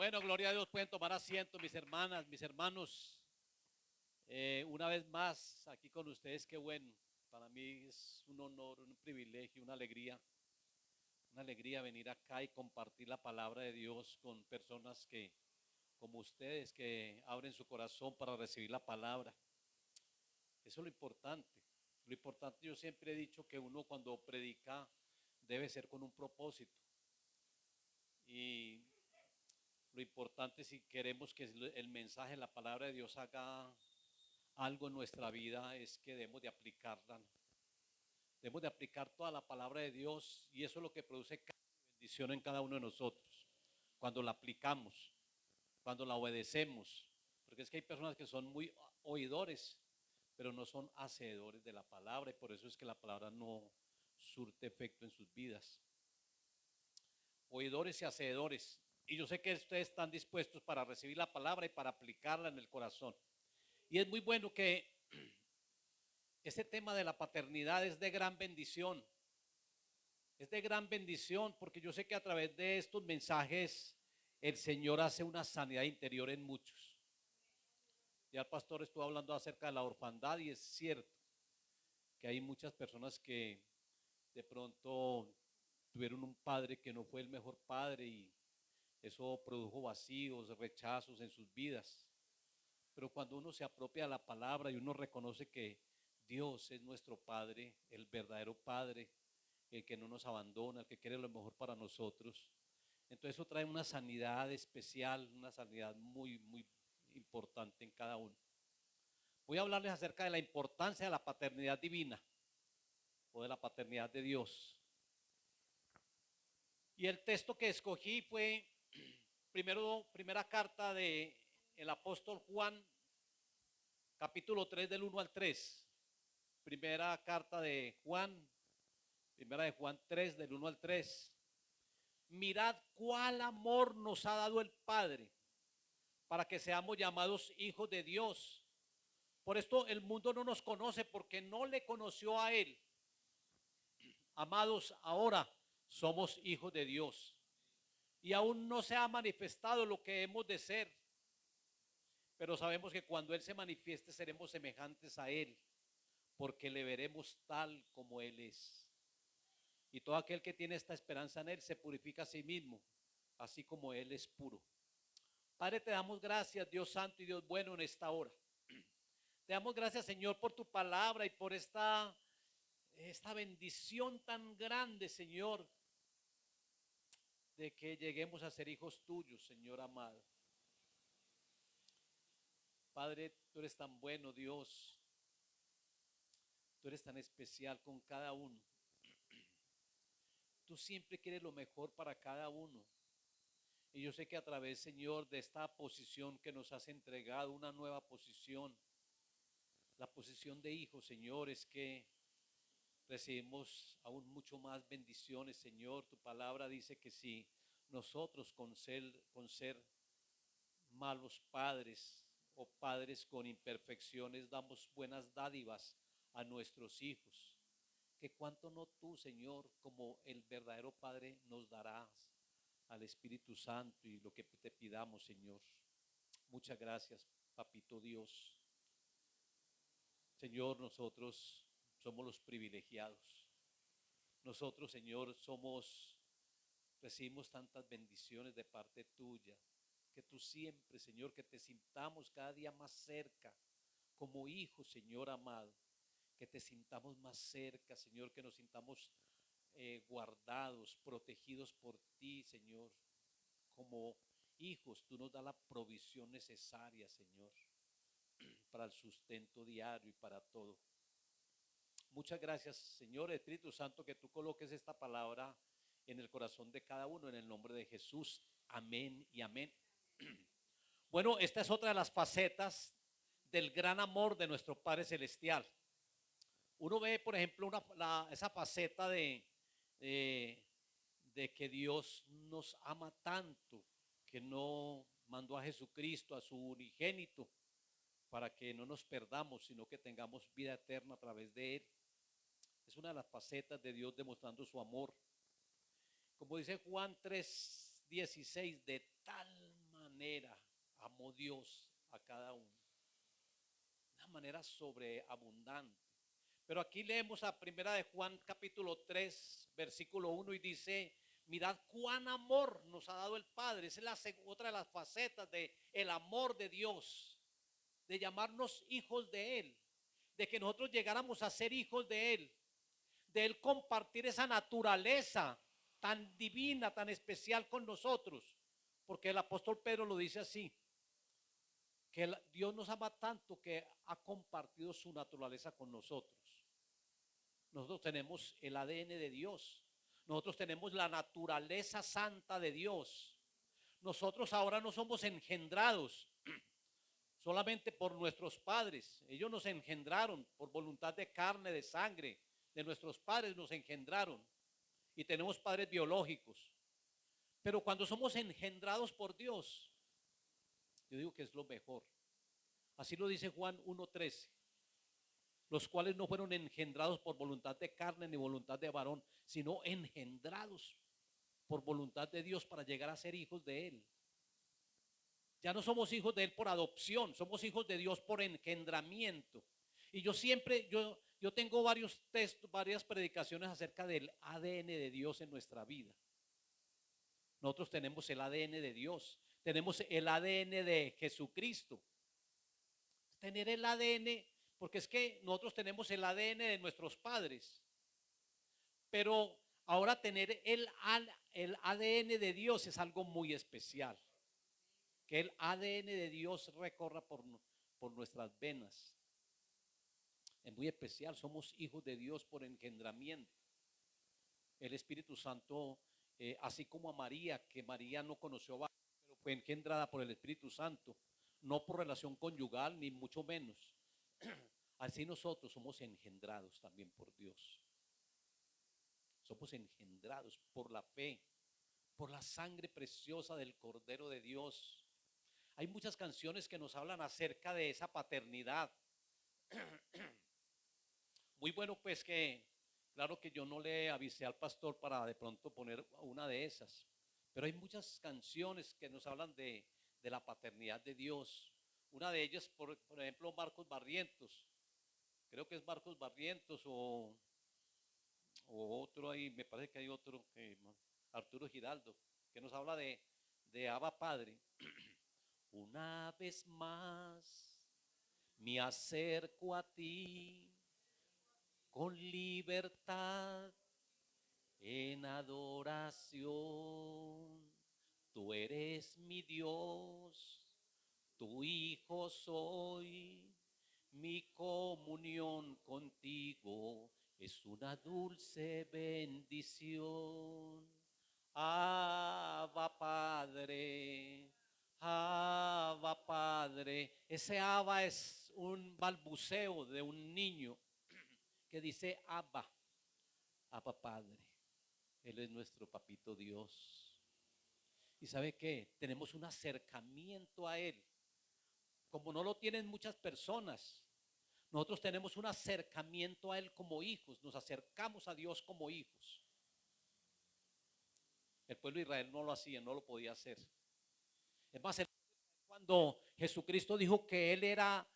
Bueno, gloria a Dios, pueden tomar asiento, mis hermanas, mis hermanos. Una vez más, aquí con ustedes, qué bueno. Para mí es un honor, un privilegio, una alegría venir acá y compartir la palabra de Dios con personas que, como ustedes, que abren su corazón para recibir la palabra. Eso es lo importante. Lo importante, yo siempre he dicho que uno cuando predica debe ser con un propósito. Y lo importante si queremos que el mensaje, la palabra de Dios haga algo en nuestra vida es que debemos de aplicarla. Debemos de aplicar toda la palabra de Dios y eso es lo que produce bendición en cada uno de nosotros. Cuando la aplicamos, cuando la obedecemos. Porque es que hay personas que son muy oidores, pero no son hacedores de la palabra y por eso es que la palabra no surte efecto en sus vidas. Oidores y hacedores. Y yo sé que ustedes están dispuestos para recibir la palabra y para aplicarla en el corazón. Y es muy bueno que este tema de la paternidad es de gran bendición. Es de gran bendición porque yo sé que a través de estos mensajes el Señor hace una sanidad interior en muchos. Ya el pastor estuvo hablando acerca de la orfandad y es cierto que hay muchas personas que de pronto tuvieron un padre que no fue el mejor padre y eso produjo vacíos, rechazos en sus vidas. Pero cuando uno se apropia de la palabra y uno reconoce que Dios es nuestro Padre, el verdadero Padre, el que no nos abandona, el que quiere lo mejor para nosotros, entonces eso trae una sanidad especial, una sanidad muy, muy importante en cada uno. Voy a hablarles acerca de la importancia de la paternidad divina o de la paternidad de Dios. Y el texto que escogí fue primera carta de el apóstol Juan, capítulo 3 del 1 al 3. Primera carta de Juan, primera de Juan 3 del 1 al 3. Mirad cuál amor nos ha dado el Padre para que seamos llamados hijos de Dios. Por esto el mundo no nos conoce porque no le conoció a Él. Amados, ahora somos hijos de Dios y aún no se ha manifestado lo que hemos de ser, pero sabemos que cuando Él se manifieste seremos semejantes a Él, porque le veremos tal como Él es. Y todo aquel que tiene esta esperanza en Él se purifica a sí mismo, así como Él es puro. Padre, te damos gracias, Dios santo y Dios bueno, en esta hora. Te damos gracias, Señor, por tu palabra y por esta bendición tan grande, Señor, de que lleguemos a ser hijos tuyos, Señor amado. Padre, tú eres tan bueno, Dios. Tú eres tan especial con cada uno. Tú siempre quieres lo mejor para cada uno. Y yo sé que a través, Señor, de esta posición que nos has entregado, una nueva posición, la posición de hijo, Señor, es que recibimos aún mucho más bendiciones, Señor. Tu palabra dice que si nosotros con ser malos padres o padres con imperfecciones damos buenas dádivas a nuestros hijos, que cuánto no tú, Señor, como el verdadero Padre, nos darás al Espíritu Santo y lo que te pidamos, Señor. Muchas gracias, Papito Dios. Señor, nosotros somos los privilegiados. Nosotros, Señor, recibimos tantas bendiciones de parte tuya, que tú siempre, Señor, que te sintamos cada día más cerca, como hijos, Señor amado, que te sintamos más cerca, Señor, que nos sintamos guardados, protegidos por ti, Señor, como hijos. Tú nos das la provisión necesaria, Señor, para el sustento diario y para todo. Muchas gracias, Señor Espíritu Santo, que tú coloques esta palabra en el corazón de cada uno, en el nombre de Jesús. Amén y amén. Bueno, esta es otra de las facetas del gran amor de nuestro Padre Celestial. Uno ve, por ejemplo, esa faceta de, de que Dios nos ama tanto, que no mandó a Jesucristo, a su unigénito, para que no nos perdamos, sino que tengamos vida eterna a través de Él. Es una de las facetas de Dios demostrando su amor. Como dice Juan 3:16, de tal manera amó Dios a cada uno. Una manera sobreabundante. Pero aquí leemos a primera de Juan capítulo 3 versículo 1 y dice: mirad cuán amor nos ha dado el Padre. Esa es otra de las facetas de el amor de Dios, de llamarnos hijos de Él, de que nosotros llegáramos a ser hijos de Él compartir esa naturaleza tan divina, tan especial con nosotros. Porque el apóstol Pedro lo dice así, que Dios nos ama tanto que ha compartido su naturaleza con nosotros. Nosotros tenemos el ADN de Dios. Nosotros tenemos la naturaleza santa de Dios. Nosotros ahora no somos engendrados solamente por nuestros padres. Ellos nos engendraron por voluntad de carne, de sangre. De nuestros padres nos engendraron. Y tenemos padres biológicos. Pero cuando somos engendrados por Dios, yo digo que es lo mejor. Así lo dice Juan 1:13. Los cuales no fueron engendrados por voluntad de carne ni voluntad de varón, sino engendrados por voluntad de Dios para llegar a ser hijos de Él. Ya no somos hijos de Él por adopción, somos hijos de Dios por engendramiento. Y yo tengo varios textos, varias predicaciones acerca del ADN de Dios en nuestra vida. Nosotros tenemos el ADN de Dios, tenemos el ADN de Jesucristo. Tener el ADN, porque es que nosotros tenemos el ADN de nuestros padres, pero ahora tener el ADN de Dios es algo muy especial. Que el ADN de Dios recorra por nuestras venas. Es muy especial, somos hijos de Dios por engendramiento. El Espíritu Santo, así como a María, que María no conoció, pero fue engendrada por el Espíritu Santo, no por relación conyugal, ni mucho menos. Así nosotros somos engendrados también por Dios. Somos engendrados por la fe, por la sangre preciosa del Cordero de Dios. Hay muchas canciones que nos hablan acerca de esa paternidad. Muy bueno, pues que, claro que yo no le avisé al pastor para de pronto poner una de esas, pero hay muchas canciones que nos hablan de la paternidad de Dios. Una de ellas, por ejemplo, Marcos Barrientos. Creo que es Marcos Barrientos o otro ahí, me parece que hay otro, Arturo Giraldo, que nos habla de Abba Padre. Una vez más me acerco a ti con libertad en adoración. Tú eres mi Dios, tu hijo soy, mi comunión contigo es una dulce bendición. Abba Padre, Abba Padre. Ese Abba es un balbuceo de un niño que dice Abba, Abba Padre. Él es nuestro papito Dios. ¿Y sabe qué? Tenemos un acercamiento a Él, como no lo tienen muchas personas. Nosotros tenemos un acercamiento a Él como hijos, nos acercamos a Dios como hijos. El pueblo de Israel no lo hacía, no lo podía hacer. Es más, cuando Jesucristo dijo que Él era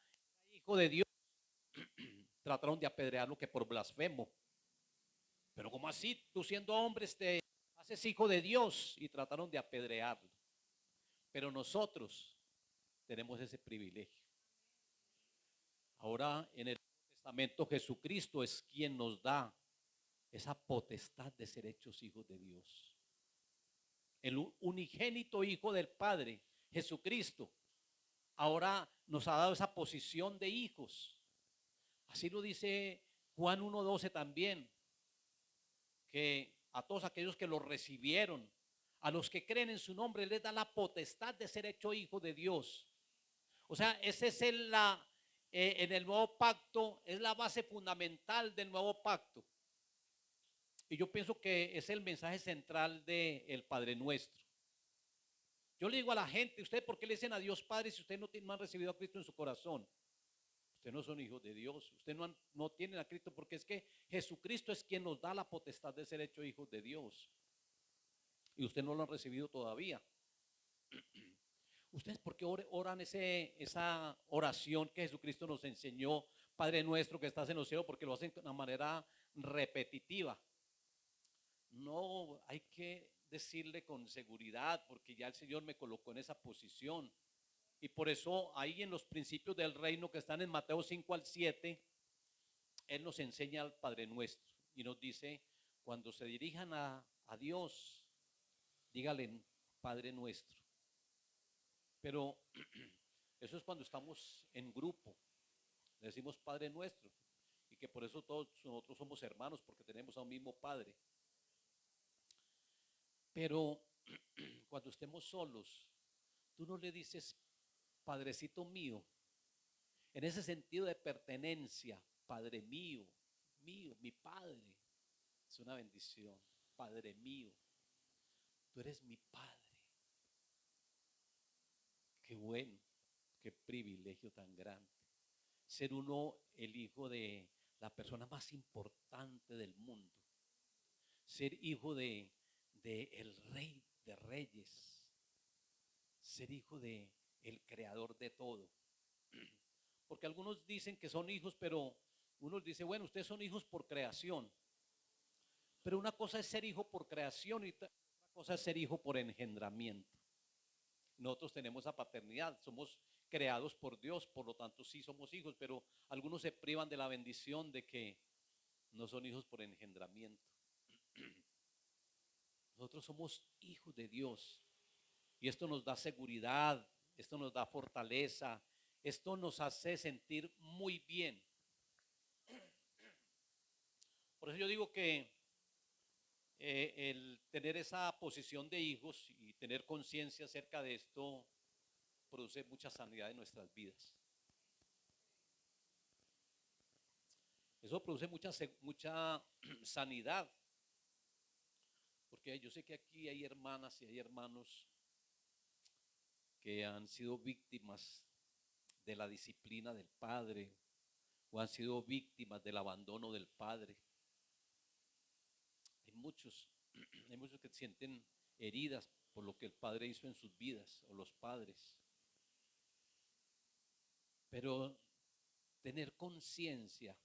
hijo de Dios, trataron de apedrearlo que por blasfemo. Pero ¿cómo así? Tú siendo hombre te haces hijo de Dios, y trataron de apedrearlo. Pero nosotros tenemos ese privilegio. Ahora en el Nuevo Testamento Jesucristo es quien nos da esa potestad de ser hechos hijos de Dios. El unigénito Hijo del Padre, Jesucristo, ahora nos ha dado esa posición de hijos. Así lo dice Juan 1:12 también, que a todos aquellos que lo recibieron, a los que creen en su nombre, les da la potestad de ser hecho hijo de Dios. O sea, ese es en el nuevo pacto, es la base fundamental del nuevo pacto. Y yo pienso que es el mensaje central del Padre Nuestro. Yo le digo a la gente, ¿usted por qué le dicen a Dios Padre si usted no han recibido a Cristo en su corazón? Ustedes no son hijos de Dios, ustedes no tienen a Cristo, porque es que Jesucristo es quien nos da la potestad de ser hechos hijos de Dios. Y usted no lo han recibido todavía. ¿Ustedes por qué oran esa oración que Jesucristo nos enseñó, Padre nuestro que estás en los cielos? Porque lo hacen de una manera repetitiva. No, hay que decirle con seguridad, porque ya el Señor me colocó en esa posición. Y por eso ahí en los principios del reino que están en Mateo 5 al 7, Él nos enseña al Padre nuestro y nos dice, cuando se dirijan a Dios, dígale Padre nuestro. Pero eso es cuando estamos en grupo, le decimos Padre nuestro, y que por eso todos nosotros somos hermanos, porque tenemos a un mismo Padre. Pero cuando estemos solos, tú no le dices Padrecito mío, en ese sentido de pertenencia, Padre mío, mío, mi Padre. Es una bendición, Padre mío, tú eres mi Padre. Qué bueno, qué privilegio tan grande. Ser uno el hijo de la persona más importante del mundo. Ser hijo de el Rey de Reyes. Ser hijo de el creador de todo. Porque algunos dicen que son hijos, pero unos dicen, bueno, ustedes son hijos por creación. Pero una cosa es ser hijo por creación y otra cosa es ser hijo por engendramiento. Nosotros tenemos esa paternidad, somos creados por Dios, por lo tanto sí somos hijos, pero algunos se privan de la bendición de que no son hijos por engendramiento. Nosotros somos hijos de Dios y esto nos da seguridad, esto nos da fortaleza, esto nos hace sentir muy bien. Por eso yo digo que el tener esa posición de hijos y tener conciencia acerca de esto produce mucha sanidad en nuestras vidas. Eso produce mucha sanidad, porque yo sé que aquí hay hermanas y hay hermanos que han sido víctimas de la disciplina del padre o han sido víctimas del abandono del padre. Hay muchos, hay muchos que sienten heridas por lo que el padre hizo en sus vidas o los padres. Pero tener conciencia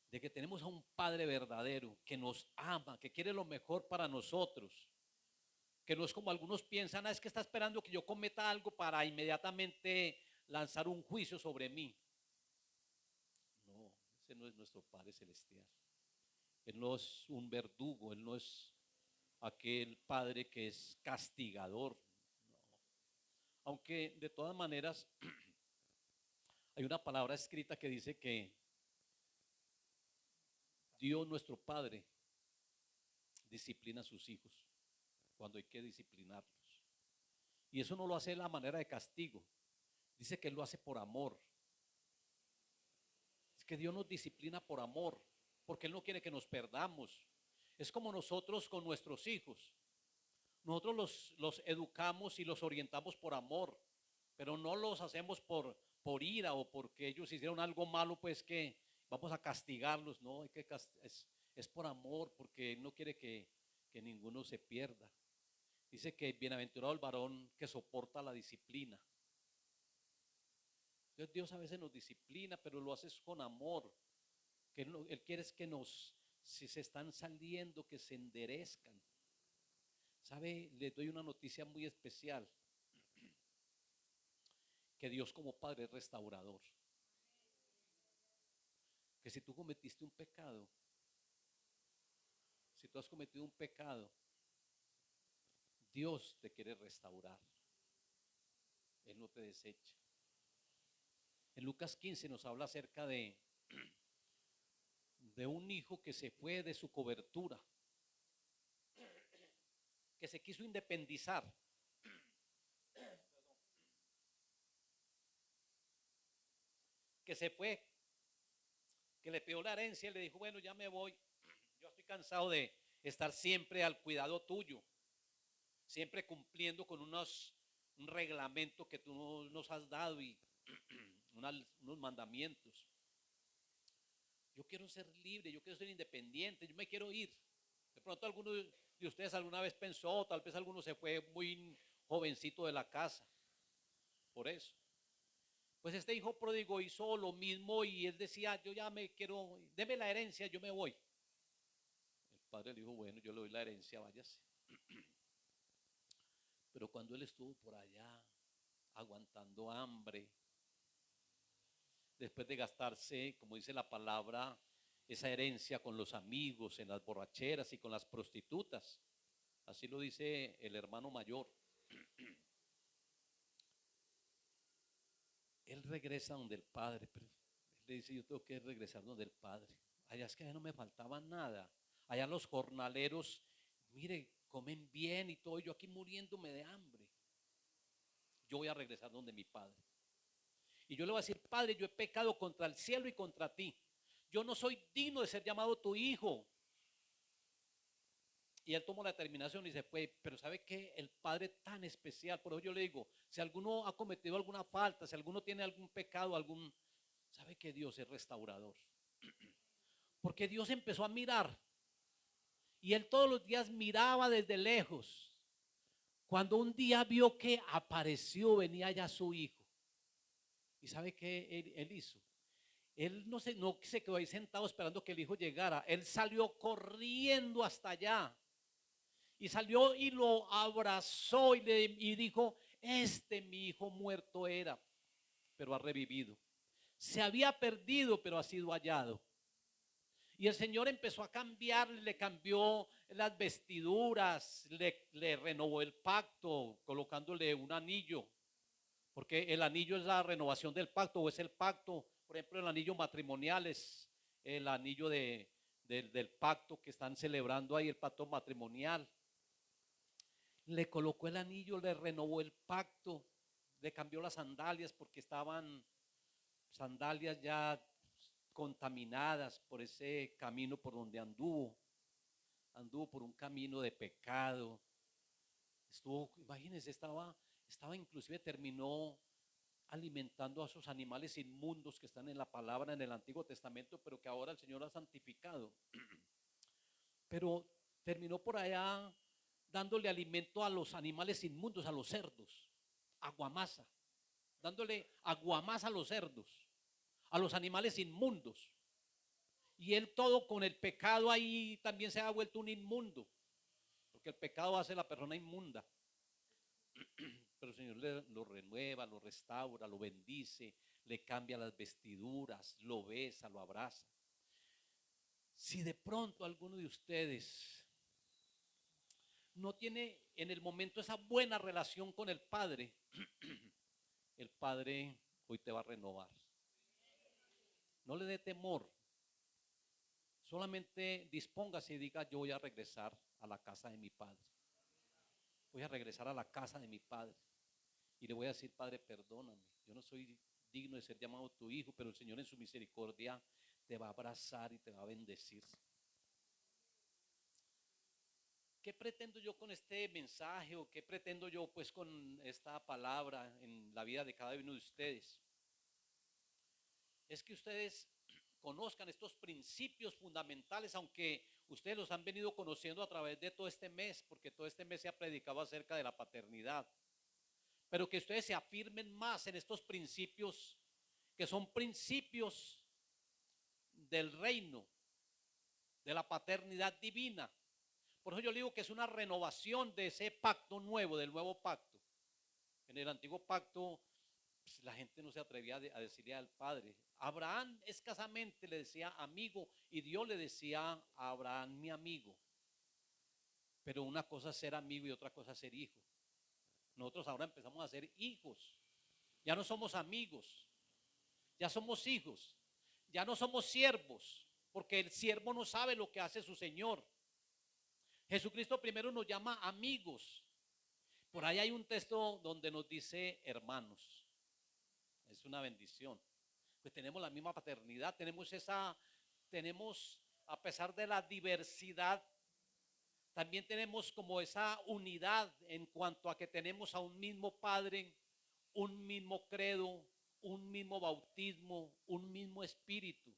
de que tenemos a un Padre verdadero que nos ama, que quiere lo mejor para nosotros, que no es como algunos piensan, es que está esperando que yo cometa algo para inmediatamente lanzar un juicio sobre mí. No, ese no es nuestro Padre celestial. Él no es un verdugo, Él no es aquel Padre que es castigador. No. Aunque de todas maneras hay una palabra escrita que dice que Dios nuestro Padre disciplina a sus hijos cuando hay que disciplinarlos. Y eso no lo hace de la manera de castigo. Dice que Él lo hace por amor. Es que Dios nos disciplina por amor, porque Él no quiere que nos perdamos. Es como nosotros con nuestros hijos. Nosotros los educamos y los orientamos por amor, pero no los hacemos por ira o porque ellos hicieron algo malo, pues que vamos a castigarlos. No, es por amor, porque Él no quiere que ninguno se pierda. Dice que bienaventurado el varón que soporta la disciplina. Entonces Dios a veces nos disciplina, pero lo hace con amor. Que Él quiere es que si se están saliendo, que se enderezcan. ¿Sabe? Les doy una noticia muy especial. Que Dios como Padre es restaurador. Que si tú cometiste un pecado, si tú has cometido un pecado, Dios te quiere restaurar. Él no te desecha. En Lucas 15 nos habla acerca de un hijo que se fue de su cobertura, que se quiso independizar. Que se fue, que le pidió la herencia y le dijo, bueno, ya me voy. Yo estoy cansado de estar siempre al cuidado tuyo, siempre cumpliendo con un reglamento que tú nos has dado y unos mandamientos. Yo quiero ser libre, yo quiero ser independiente, yo me quiero ir. De pronto alguno de ustedes alguna vez pensó, tal vez alguno se fue muy jovencito de la casa. por eso. Pues este hijo pródigo hizo lo mismo y él decía, yo ya me quiero, deme la herencia, yo me voy. El padre le dijo, bueno, yo le doy la herencia, váyase. Pero cuando él estuvo por allá, aguantando hambre, después de gastarse, como dice la palabra, esa herencia con los amigos, en las borracheras y con las prostitutas, así lo dice el hermano mayor, él regresa donde el padre, pero él le dice, yo tengo que regresar donde el padre. Allá es que allá no me faltaba nada. Allá los jornaleros, mire, comen bien y todo, yo aquí muriéndome de hambre. Yo voy a regresar donde mi padre. Y yo le voy a decir, padre, yo he pecado contra el cielo y contra ti. Yo no soy digno de ser llamado tu hijo. Y él tomó la determinación y se fue. Pero ¿sabe qué? El Padre tan especial, por eso yo le digo, si alguno ha cometido alguna falta, si alguno tiene algún pecado, ¿sabe que Dios es restaurador? Porque Dios empezó a mirar y él todos los días miraba desde lejos. Cuando un día vio que apareció, venía ya su hijo. ¿Y sabe qué él hizo? Él no se quedó ahí sentado esperando que el hijo llegara. Él salió corriendo hasta allá. Y salió y lo abrazó y dijo, mi hijo muerto era, pero ha revivido. Se había perdido, pero ha sido hallado. Y el Señor empezó a cambiar, le cambió las vestiduras, le renovó el pacto, colocándole un anillo, porque el anillo es la renovación del pacto, o es el pacto, por ejemplo, el anillo matrimonial es el anillo del pacto que están celebrando ahí, el pacto matrimonial. Le colocó el anillo, le renovó el pacto, le cambió las sandalias porque estaban sandalias ya contaminadas por ese camino por donde anduvo por un camino de pecado, imagínense, estaba inclusive terminó alimentando a esos animales inmundos que están en la palabra en el Antiguo Testamento, pero que ahora el Señor ha santificado. Pero terminó por allá dándole alimento a los animales inmundos, a los cerdos, aguamasa, dándole aguamasa a los cerdos, a los animales inmundos. Y él todo con el pecado ahí también se ha vuelto un inmundo, porque el pecado hace a la persona inmunda. Pero el Señor lo renueva, lo restaura, lo bendice, le cambia las vestiduras, lo besa, lo abraza. Si de pronto alguno de ustedes no tiene en el momento esa buena relación con el Padre, el Padre hoy te va a renovar. No le dé temor. Solamente dispóngase y diga, yo voy a regresar a la casa de mi Padre. Voy a regresar a la casa de mi Padre. Y le voy a decir, Padre, perdóname. Yo no soy digno de ser llamado tu hijo, pero el Señor en su misericordia te va a abrazar y te va a bendecir. ¿Qué pretendo yo con este mensaje o qué pretendo yo pues con esta palabra en la vida de cada uno de ustedes? Es que ustedes conozcan estos principios fundamentales, aunque ustedes los han venido conociendo a través de todo este mes, porque todo este mes se ha predicado acerca de la paternidad, pero que ustedes se afirmen más en estos principios, que son principios del reino, de la paternidad divina. Por eso yo digo que es una renovación de ese pacto nuevo, del nuevo pacto. En el antiguo pacto pues, la gente no se atrevía a decirle al padre. Abraham escasamente le decía amigo y Dios le decía a Abraham mi amigo. Pero una cosa es ser amigo y otra cosa es ser hijo. Nosotros ahora empezamos a ser hijos. Ya no somos amigos, ya somos hijos. Ya no somos siervos, porque el siervo no sabe lo que hace su Señor. Jesucristo primero nos llama amigos. Por ahí hay un texto donde nos dice hermanos. Es una bendición. Pues tenemos la misma paternidad, tenemos, a pesar de la diversidad, también tenemos como esa unidad en cuanto a que tenemos a un mismo Padre, un mismo credo, un mismo bautismo, un mismo espíritu.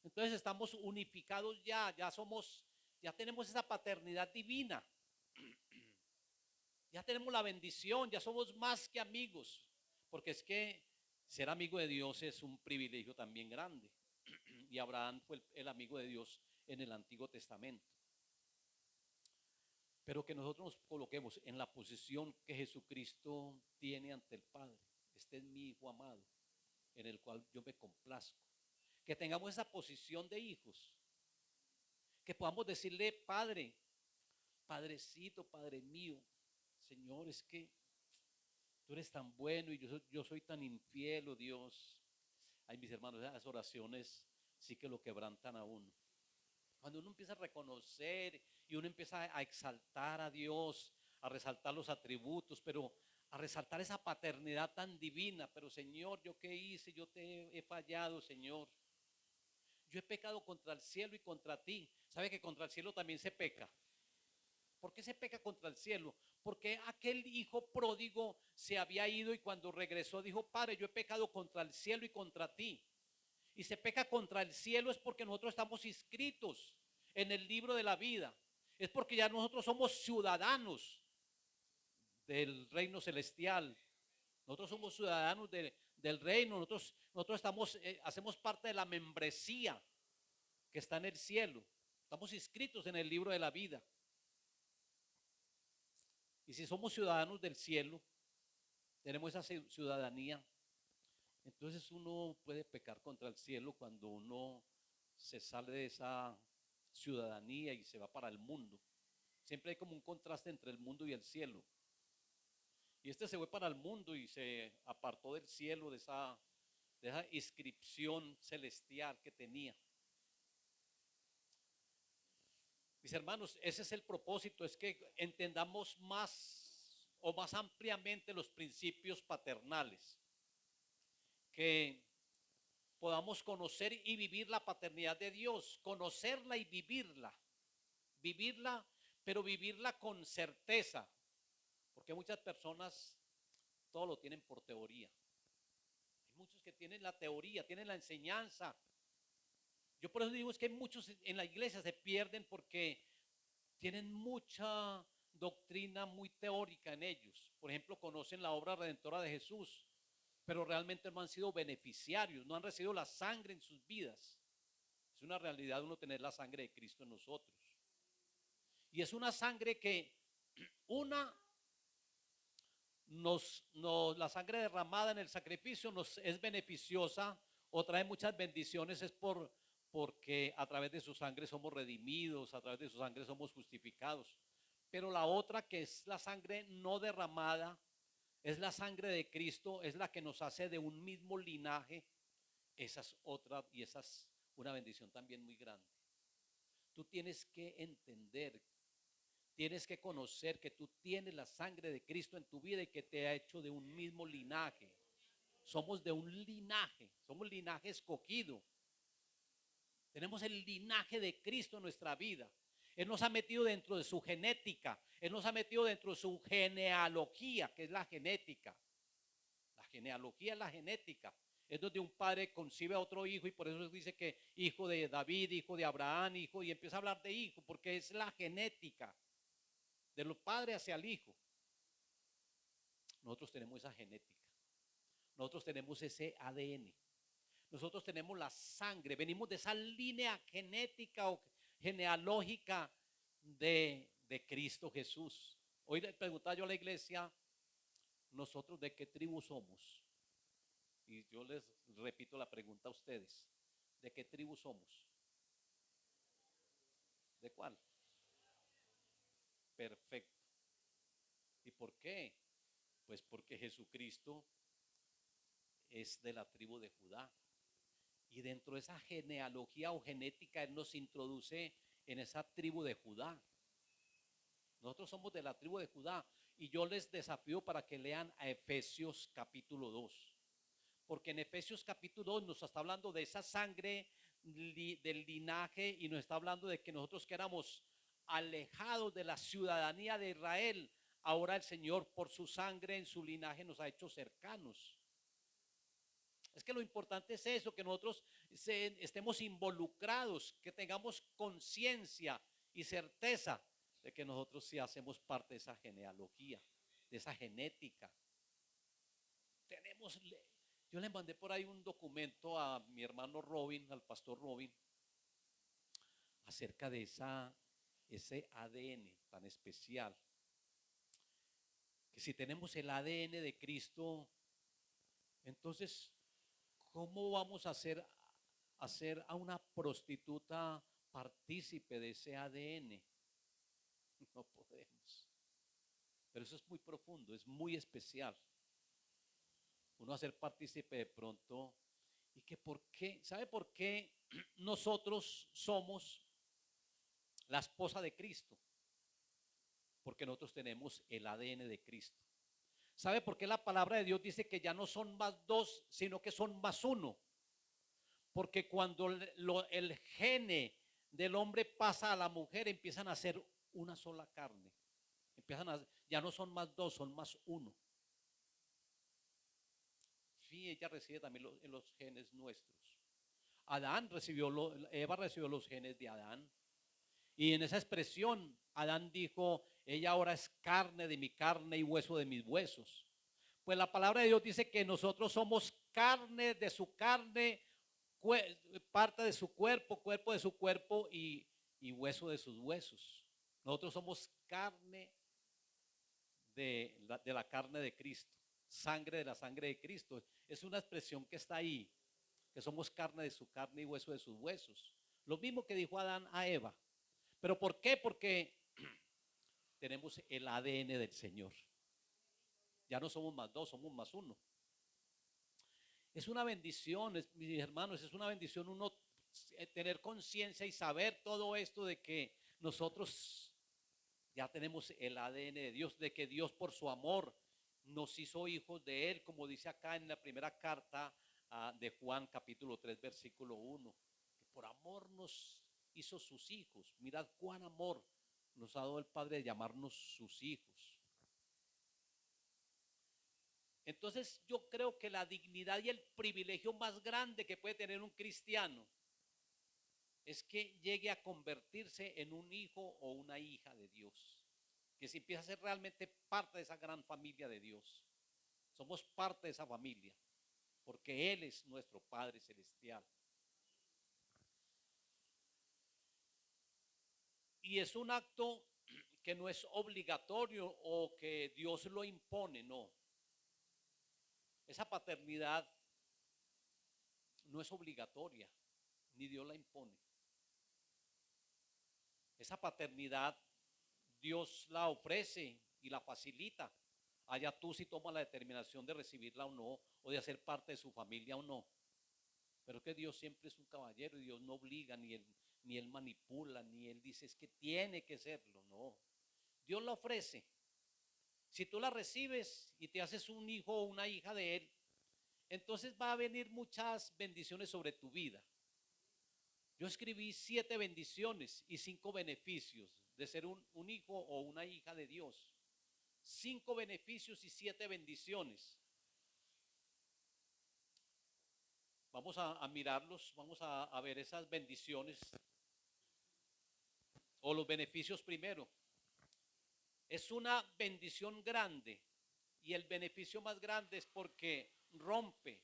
Entonces estamos unificados ya tenemos esa paternidad divina. Ya tenemos la bendición, ya somos más que amigos, porque es que ser amigo de Dios es un privilegio también grande. Y Abraham fue el amigo de Dios en el Antiguo Testamento. Pero que nosotros nos coloquemos en la posición que Jesucristo tiene ante el Padre. Este es mi Hijo amado, en el cual yo me complazco. Que tengamos esa posición de hijos, que podamos decirle: Padre, Padrecito, Padre mío, Señor, es que tú eres tan bueno y yo soy tan infiel, oh Dios. Ay, mis hermanos, esas oraciones sí que lo quebrantan a uno. Cuando uno empieza a reconocer y uno empieza a exaltar a Dios, a resaltar los atributos, pero a resaltar esa paternidad tan divina. Pero Señor, ¿yo qué hice? Yo te he fallado, Señor. Yo he pecado contra el cielo y contra ti. ¿Sabe que contra el cielo también se peca? ¿Por qué se peca contra el cielo? Porque aquel hijo pródigo se había ido y cuando regresó dijo: Padre, yo he pecado contra el cielo y contra ti. Y se peca contra el cielo es porque nosotros estamos inscritos en el libro de la vida. Es porque ya nosotros somos ciudadanos del reino celestial. Nosotros somos ciudadanos del reino. Nosotros estamos, hacemos parte de la membresía que está en el cielo. Estamos inscritos en el libro de la vida. Y si somos ciudadanos del cielo, tenemos esa ciudadanía, entonces uno puede pecar contra el cielo cuando uno se sale de esa ciudadanía y se va para el mundo. Siempre hay como un contraste entre el mundo y el cielo. Y este se fue para el mundo y se apartó del cielo, de esa inscripción celestial que tenía. Mis hermanos, ese es el propósito, es que entendamos más o más ampliamente los principios paternales, que podamos conocer y vivir la paternidad de Dios, conocerla y vivirla, pero vivirla con certeza, porque muchas personas todo lo tienen por teoría. Hay muchos que tienen la teoría, tienen la enseñanza. Yo por eso digo, es que muchos en la iglesia se pierden porque tienen mucha doctrina muy teórica en ellos. Por ejemplo, conocen la obra redentora de Jesús, pero realmente no han sido beneficiarios, no han recibido la sangre en sus vidas. Es una realidad uno tener la sangre de Cristo en nosotros. Y es una sangre que una la sangre derramada en el sacrificio nos es beneficiosa o trae muchas bendiciones, es porque a través de su sangre somos redimidos, a través de su sangre somos justificados. Pero la otra, que es la sangre no derramada, es la sangre de Cristo, es la que nos hace de un mismo linaje. Esa es otra y esa es una bendición también muy grande. Tú tienes que entender, tienes que conocer que tú tienes la sangre de Cristo en tu vida y que te ha hecho de un mismo linaje. Somos de un linaje, somos linaje escogido. Tenemos el linaje de Cristo en nuestra vida. Él nos ha metido dentro de su genética. Él nos ha metido dentro de su genealogía, que es la genética. La genealogía es la genética. Es donde un padre concibe a otro hijo y por eso dice que hijo de David, hijo de Abraham, hijo, y empieza a hablar de hijo, porque es la genética de los padres hacia el hijo. Nosotros tenemos esa genética. Nosotros tenemos ese ADN. Nosotros tenemos la sangre. Venimos de esa línea genética o genealógica de Cristo Jesús. Hoy le preguntaba yo a la iglesia, ¿nosotros de qué tribu somos? Y yo les repito la pregunta a ustedes. ¿De qué tribu somos? ¿De cuál? Perfecto. ¿Y por qué? Pues porque Jesucristo es de la tribu de Judá. Y dentro de esa genealogía o genética, Él nos introduce en esa tribu de Judá. Nosotros somos de la tribu de Judá. Y yo les desafío para que lean a Efesios capítulo 2. Porque en Efesios capítulo 2 nos está hablando de esa sangre del linaje y nos está hablando de que nosotros que éramos alejados de la ciudadanía de Israel, ahora el Señor por su sangre en su linaje nos ha hecho cercanos. Es que lo importante es eso, que nosotros estemos involucrados, que tengamos conciencia y certeza de que nosotros sí hacemos parte de esa genealogía. de esa genética. Tenemos, yo le mandé por ahí un documento a mi hermano Robin, al pastor Robin, acerca de ese ADN tan especial. Que si tenemos el ADN de Cristo, entonces, ¿cómo vamos a hacer a una prostituta partícipe de ese ADN? No podemos. Pero eso es muy profundo, es muy especial. Uno hacer partícipe de pronto. Y que por qué, ¿sabe por qué nosotros somos la esposa de Cristo? Porque nosotros tenemos el ADN de Cristo. ¿Sabe por qué la palabra de Dios dice que ya no son más dos, sino que son más uno? Porque cuando el gene del hombre pasa a la mujer, empiezan a ser una sola carne. Ya no son más dos, son más uno. Sí, ella recibe también los genes nuestros. Eva recibió los genes de Adán. Y en esa expresión, Adán dijo, ella ahora es carne de mi carne y hueso de mis huesos. Pues la palabra de Dios dice que nosotros somos carne de su carne, parte de su cuerpo de su cuerpo y hueso de sus huesos. Nosotros somos carne de la carne de Cristo, sangre de la sangre de Cristo. Es una expresión que está ahí, que somos carne de su carne y hueso de sus huesos. Lo mismo que dijo Adán a Eva. ¿Pero por qué? Porque tenemos el ADN del Señor. Ya no somos más dos, somos más uno. Es una bendición, mis hermanos, es una bendición uno tener conciencia y saber todo esto de que nosotros ya tenemos el ADN de Dios, de que Dios por su amor nos hizo hijos de Él, como dice acá en la primera carta de Juan capítulo 3 versículo 1, que por amor nos hizo sus hijos. Mirad cuán amor nos ha dado el Padre de llamarnos sus hijos. Entonces yo creo que la dignidad y el privilegio más grande que puede tener un cristiano es que llegue a convertirse en un hijo o una hija de Dios, que se empieza a ser realmente parte de esa gran familia de Dios. Somos parte de esa familia, porque Él es nuestro Padre Celestial. Y es un acto que no es obligatorio o que Dios lo impone, no. Esa paternidad no es obligatoria, ni Dios la impone. Esa paternidad Dios la ofrece y la facilita. Allá tú si tomas la determinación de recibirla o no, o de hacer parte de su familia o no. Pero que Dios siempre es un caballero y Dios no obliga, ni él manipula, ni Él dice es que tiene que serlo, no. Dios la ofrece. Si tú la recibes y te haces un hijo o una hija de Él, entonces va a venir muchas bendiciones sobre tu vida. Yo escribí 7 bendiciones y 5 beneficios de ser un hijo o una hija de Dios. 5 beneficios y 7 bendiciones. Vamos a mirarlos, vamos a ver esas bendiciones o los beneficios primero. Es una bendición grande y el beneficio más grande es porque rompe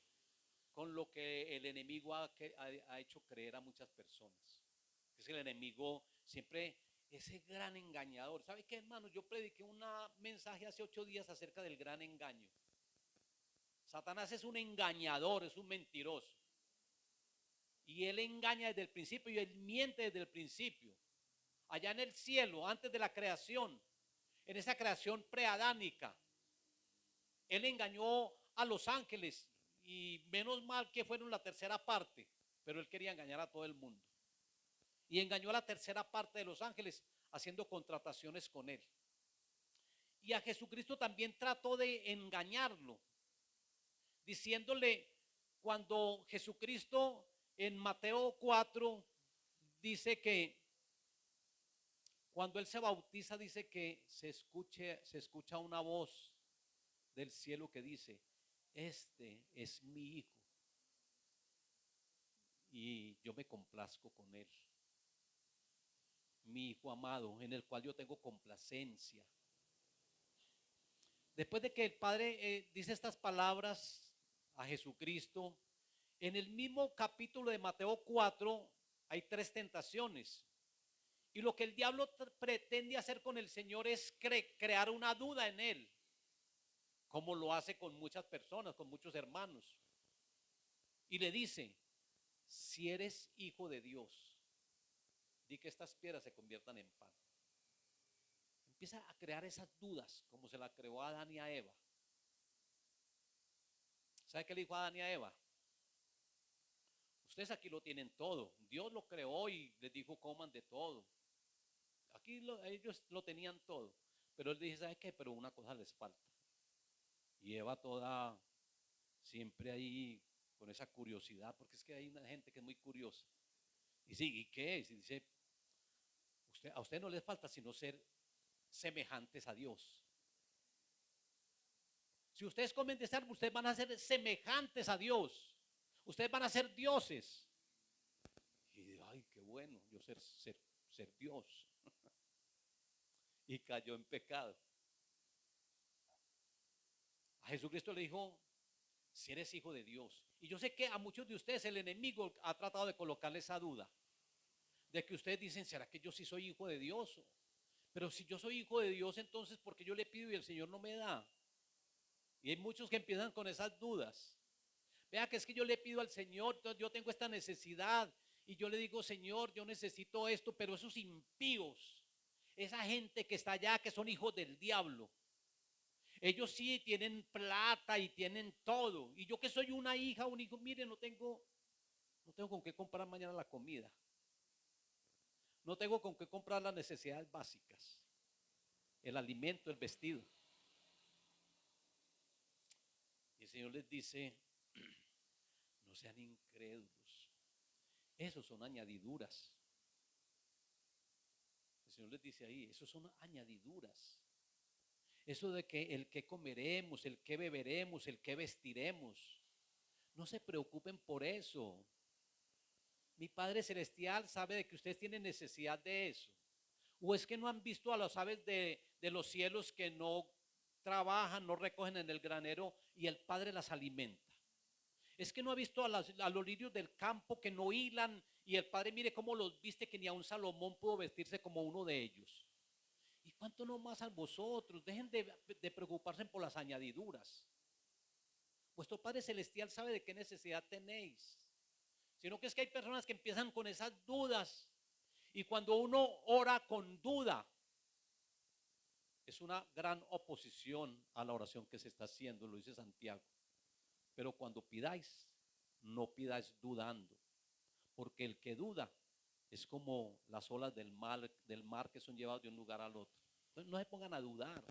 con lo que el enemigo ha hecho creer a muchas personas. Es el enemigo siempre ese gran engañador. ¿Sabe qué, hermano? Yo prediqué un mensaje hace 8 días acerca del gran engaño. Satanás es un engañador, es un mentiroso. Y él engaña desde el principio y él miente desde el principio. Allá en el cielo, antes de la creación, en esa creación preadánica, él engañó a los ángeles y menos mal que fueron la tercera parte, pero él quería engañar a todo el mundo. Y engañó a la tercera parte de los ángeles haciendo contrataciones con él. Y a Jesucristo también trató de engañarlo, diciéndole cuando Jesucristo en Mateo 4 dice que cuando él se bautiza dice que se escucha una voz del cielo que dice, este es mi hijo y yo me complazco con él. Mi hijo amado en el cual yo tengo complacencia. Después de que el Padre dice estas palabras a Jesucristo, en el mismo capítulo de Mateo 4 hay tres tentaciones. Y lo que el diablo pretende hacer con el Señor es crear una duda en él, como lo hace con muchas personas, con muchos hermanos. Y le dice, si eres hijo de Dios, di que estas piedras se conviertan en pan. Empieza a crear esas dudas, como se la creó a Adán y a Eva. ¿Sabe qué le dijo a Adán y a Eva? Ustedes aquí lo tienen todo. Dios lo creó y les dijo coman de todo. Aquí ellos lo tenían todo. Pero él dice, ¿sabe qué? Pero una cosa les falta. Y Eva toda siempre ahí con esa curiosidad, porque es que hay una gente que es muy curiosa. Y sí, ¿y qué es? Y dice, a usted no les falta sino ser semejantes a Dios. Si ustedes comen de ese árbol, ustedes van a ser semejantes a Dios. Ustedes van a ser dioses. Y ay, qué bueno, yo ser Dios. Y cayó en pecado. A Jesucristo le dijo, si eres hijo de Dios. Y yo sé que a muchos de ustedes el enemigo ha tratado de colocarle esa duda. De que ustedes dicen, ¿será que yo sí soy hijo de Dios? Pero si yo soy hijo de Dios, entonces, ¿por qué yo le pido y el Señor no me da? Y hay muchos que empiezan con esas dudas. Vea que es que yo le pido al Señor, yo tengo esta necesidad. Y yo le digo, Señor, yo necesito esto, pero esos impíos, esa gente que está allá, que son hijos del diablo, ellos sí tienen plata y tienen todo. Y yo que soy una hija, un hijo, mire, no tengo con qué comprar mañana la comida. No tengo con qué comprar las necesidades básicas. El alimento, el vestido. Y el Señor les dice, no sean incrédulos. Esos son añadiduras. El Señor les dice ahí, esos son añadiduras. Eso de que el que comeremos, el que beberemos, el que vestiremos. No se preocupen por eso. Mi Padre Celestial sabe de que ustedes tienen necesidad de eso. ¿O es que no han visto a las aves de los cielos que no trabajan, no recogen en el granero y el Padre las alimenta? Es que no ha visto a los lirios del campo que no hilan y el Padre mire cómo los viste, que ni a un Salomón pudo vestirse como uno de ellos. ¿Y cuánto no más a vosotros? Dejen de preocuparse por las añadiduras. Vuestro Padre Celestial sabe de qué necesidad tenéis. Sino que es que hay personas que empiezan con esas dudas. Y cuando uno ora con duda, es una gran oposición a la oración que se está haciendo, lo dice Santiago. Pero cuando pidáis, no pidáis dudando, porque el que duda es como las olas del mar que son llevadas de un lugar al otro. Entonces no se pongan a dudar,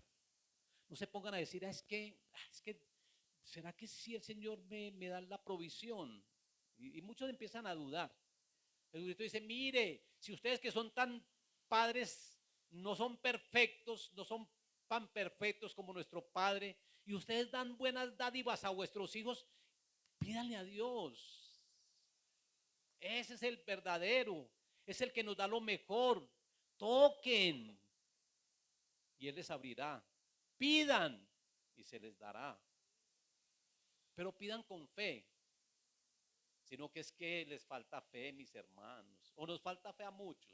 no se pongan a decir, es que ¿será que si el Señor me da la provisión? Y muchos empiezan a dudar. Jesucristo dice, mire, si ustedes que son tan padres no son perfectos, no son tan perfectos como nuestro Padre, y ustedes dan buenas dádivas a vuestros hijos, pídanle a Dios. Ese es el verdadero, es el que nos da lo mejor. Toquen y Él les abrirá. Pidan y se les dará. Pero pidan con fe, sino que es que les falta fe, mis hermanos, o nos falta fe a muchos.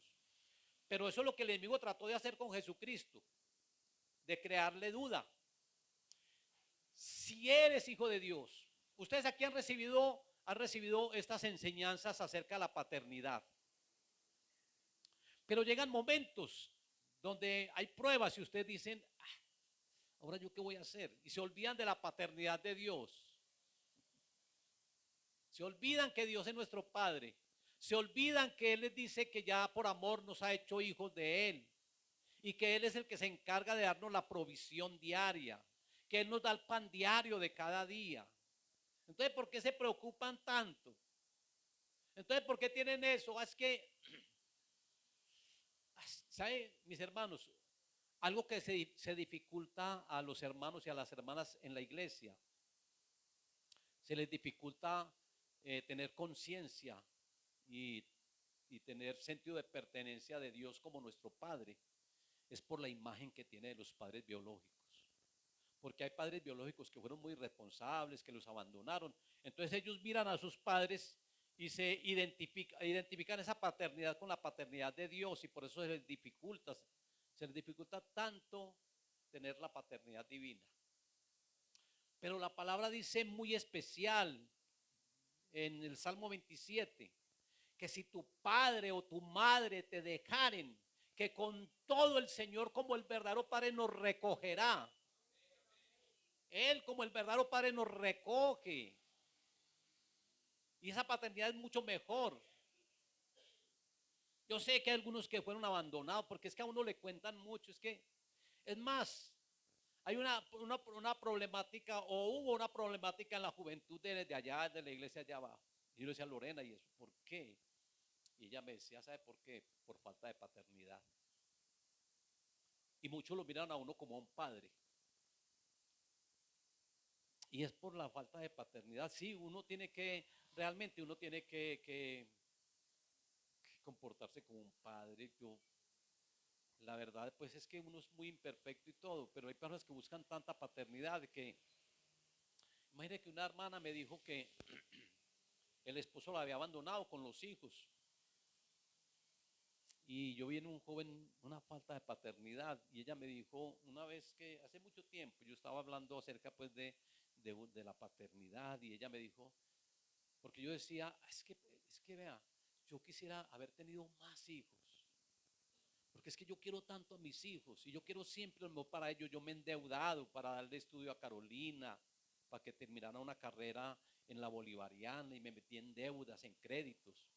Pero eso es lo que el enemigo trató de hacer con Jesucristo, de crearle duda. Si eres hijo de Dios, ustedes aquí han recibido estas enseñanzas acerca de la paternidad. Pero llegan momentos donde hay pruebas y ustedes dicen, ahora yo qué voy a hacer. Y se olvidan de la paternidad de Dios. Se olvidan que Dios es nuestro Padre. Se olvidan que Él les dice que ya por amor nos ha hecho hijos de Él. Y que Él es el que se encarga de darnos la provisión diaria. Que Él nos da el pan diario de cada día. Entonces, ¿por qué se preocupan tanto? Entonces, ¿por qué tienen eso? Es que, ¿sabe, mis hermanos? Algo que se dificulta a los hermanos y a las hermanas en la iglesia. Se les dificulta tener conciencia y, y tener sentido de pertenencia de Dios como nuestro Padre. Es por la imagen que tiene de los padres biológicos. porque hay padres biológicos que fueron muy irresponsables, que los abandonaron. Entonces ellos miran a sus padres y identifican esa paternidad con la paternidad de Dios y por eso se les dificulta tanto tener la paternidad divina. Pero la palabra dice muy especial en el Salmo 27, que si tu padre o tu madre te dejaren, que con todo el Señor como el verdadero Padre nos recogerá. Él como el verdadero Padre nos recoge. Y esa paternidad es mucho mejor. Yo sé que hay algunos que fueron abandonados, porque es que a uno le cuentan mucho. Es más, hay una problemática, o hubo una problemática en la juventud de allá, de la iglesia allá abajo. Y yo le decía, Lorena, ¿y eso por qué? Y ella me decía, ¿sabe por qué? Por falta de paternidad. Y muchos lo miran a uno como a un padre. Y es por la falta de paternidad. Sí, realmente uno tiene que comportarse como un padre. La verdad, pues es que uno es muy imperfecto y todo, pero hay personas que buscan tanta paternidad que, imagínate que una hermana me dijo que el esposo la había abandonado con los hijos. Y yo vi en un joven una falta de paternidad. Y ella me dijo una vez que hace mucho tiempo yo estaba hablando acerca pues de la paternidad y ella me dijo, porque yo decía, es que vea, yo quisiera haber tenido más hijos. Porque es que yo quiero tanto a mis hijos y yo quiero siempre lo mejor para ellos. Yo me he endeudado para darle estudio a Carolina, para que terminara una carrera en la Bolivariana y me metí en deudas, en créditos.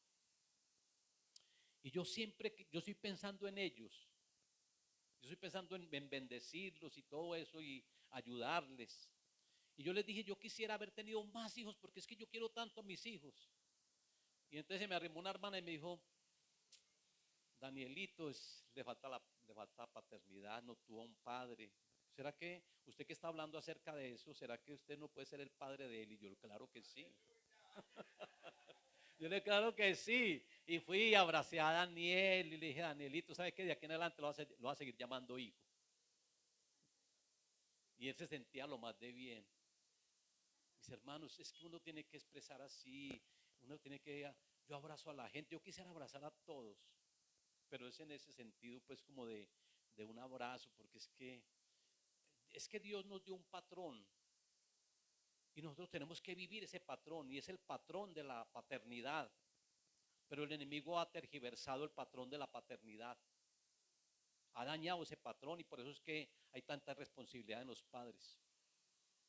Y yo estoy pensando en ellos. Yo estoy pensando en bendecirlos y todo eso y ayudarles. Y yo les dije, yo quisiera haber tenido más hijos porque es que yo quiero tanto a mis hijos. Y entonces se me arrimó una hermana y me dijo, Danielito, le falta paternidad, no tuvo un padre. ¿Será que usted que está hablando acerca de eso, será que usted no puede ser el padre de él? Y yo, claro que sí. Yo le claro que sí. Y fui y abracé a Daniel y le dije, Danielito, ¿sabe qué? De aquí en adelante lo va a seguir llamando hijo. Y él se sentía lo más de bien. Mis hermanos, es que uno tiene que expresar así, uno tiene que, yo abrazo a la gente, yo quisiera abrazar a todos, pero es en ese sentido pues como de un abrazo, porque es que Dios nos dio un patrón y nosotros tenemos que vivir ese patrón y es el patrón de la paternidad, pero el enemigo ha tergiversado el patrón de la paternidad, ha dañado ese patrón y por eso es que hay tanta responsabilidad en los padres.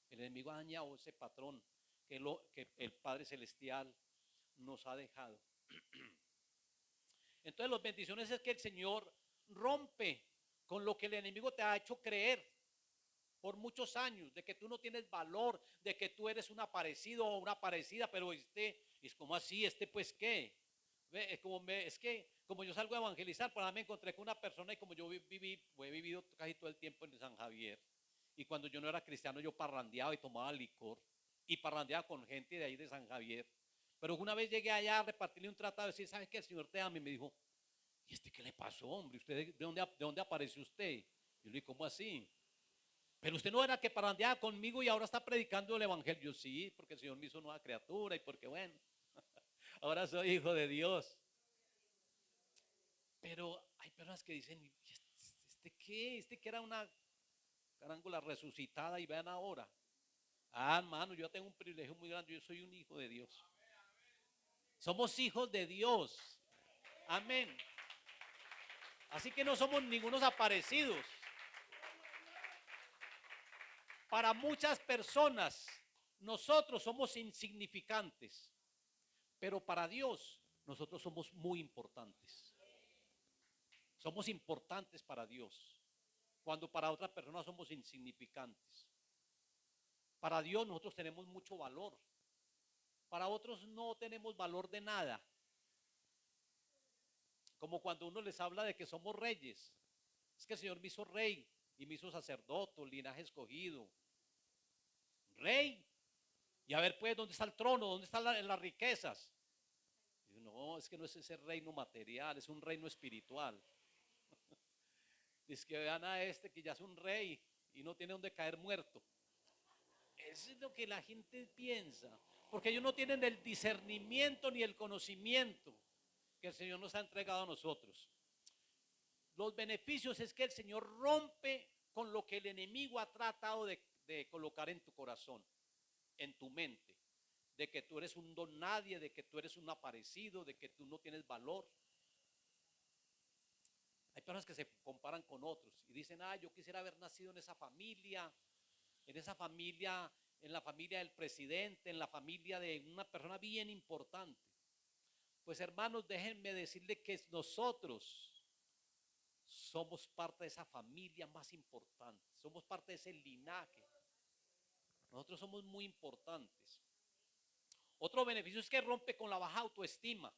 El enemigo ha dañado ese patrón que el Padre Celestial nos ha dejado. Entonces, las bendiciones es que el Señor rompe con lo que el enemigo te ha hecho creer por muchos años, de que tú no tienes valor, de que tú eres un aparecido o una parecida, pero es como así, pues qué. Es que como yo salgo a evangelizar, para mí me encontré con una persona y como yo he vivido casi todo el tiempo en San Javier, y cuando yo no era cristiano yo parrandeaba y tomaba licor, y parrandeaba con gente de ahí de San Javier, pero una vez llegué allá a repartirle un tratado y decir, ¿sabes qué? El Señor te ama, y me dijo, ¿y qué le pasó, hombre? ¿Usted de dónde apareció usted? Yo le dije, ¿cómo así? Pero usted no era que parrandeaba conmigo y ahora está predicando el evangelio. Sí, porque el Señor me hizo nueva criatura y porque bueno, ahora soy hijo de Dios. Pero hay personas que dicen, ¿este qué? Este que era una carángola resucitada y vean ahora. Ah, hermano, yo tengo un privilegio muy grande, yo soy un hijo de Dios. Somos hijos de Dios. Amén. Así que no somos ningunos aparecidos. Para muchas personas, nosotros somos insignificantes, pero para Dios, nosotros somos muy importantes. Somos importantes para Dios, cuando para otras personas somos insignificantes. Para Dios nosotros tenemos mucho valor. Para otros no tenemos valor de nada. Como cuando uno les habla de que somos reyes. Es que el Señor me hizo rey y me hizo sacerdote, linaje escogido. Rey. Y a ver pues, ¿dónde está el trono? ¿Dónde están las riquezas? Y no, es que no es ese reino material, es un reino espiritual. Es que vean a este que ya es un rey y no tiene donde caer muerto. Eso es lo que la gente piensa, porque ellos no tienen el discernimiento ni el conocimiento que el Señor nos ha entregado a nosotros. Los beneficios es que el Señor rompe con lo que el enemigo ha tratado de colocar en tu corazón, en tu mente, de que tú eres un don nadie, de que tú eres un aparecido, de que tú no tienes valor. Hay personas que se comparan con otros y dicen, yo quisiera haber nacido en esa familia, en la familia del presidente, en la familia de una persona bien importante. Pues hermanos, déjenme decirle que nosotros somos parte de esa familia más importante, somos parte de ese linaje. Nosotros somos muy importantes. Otro beneficio es que rompe con la baja autoestima,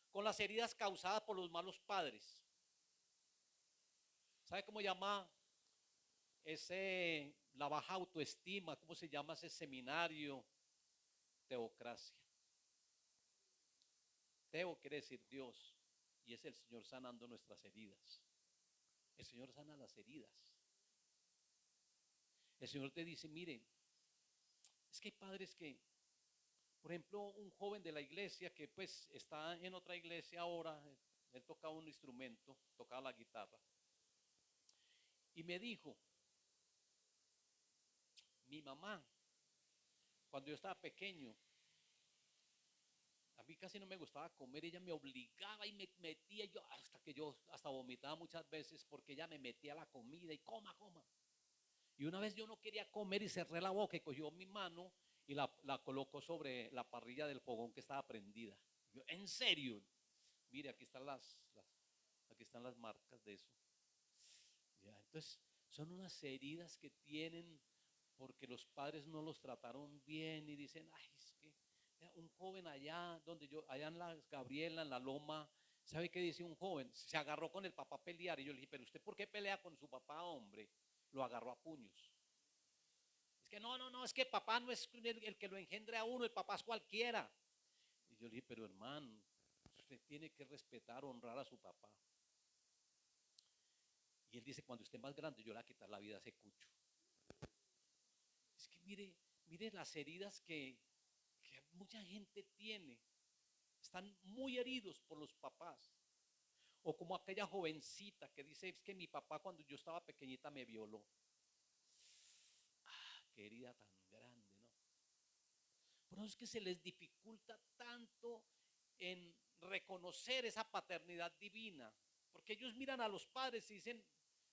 con las heridas causadas por los malos padres. ¿Sabe cómo llama la baja autoestima? ¿Cómo se llama ese seminario? Teocracia. Teo quiere decir Dios y es el Señor sanando nuestras heridas. El Señor sana las heridas. El Señor te dice, mire, es que hay padres que, por ejemplo, un joven de la iglesia que pues está en otra iglesia ahora, él tocaba un instrumento, tocaba la guitarra, y me dijo, mi mamá, cuando yo estaba pequeño, a mí casi no me gustaba comer, ella me obligaba y me metía, yo hasta vomitaba muchas veces porque ella me metía la comida y coma. Y una vez yo no quería comer y cerré la boca y cogió mi mano y la colocó sobre la parrilla del fogón que estaba prendida. Yo, en serio, mire, aquí están las marcas de eso. Ya, entonces, son unas heridas que tienen porque los padres no los trataron bien y dicen, es que un joven allá, allá en la Gabriela, en la Loma, ¿sabe qué dice un joven? Se agarró con el papá a pelear y yo le dije, pero ¿usted por qué pelea con su papá, hombre? Lo agarró a puños. Es que no, es que papá no es el que lo engendre a uno, el papá es cualquiera. Y yo le dije, pero hermano, usted tiene que respetar, honrar a su papá. Y él dice, cuando esté más grande, yo le voy a quitar la vida a ese cucho. Es que mire las heridas que mucha gente tiene. Están muy heridos por los papás. O como aquella jovencita que dice, es que mi papá cuando yo estaba pequeñita me violó. Qué herida tan grande, ¿no? Por eso es que se les dificulta tanto en reconocer esa paternidad divina, porque ellos miran a los padres y dicen,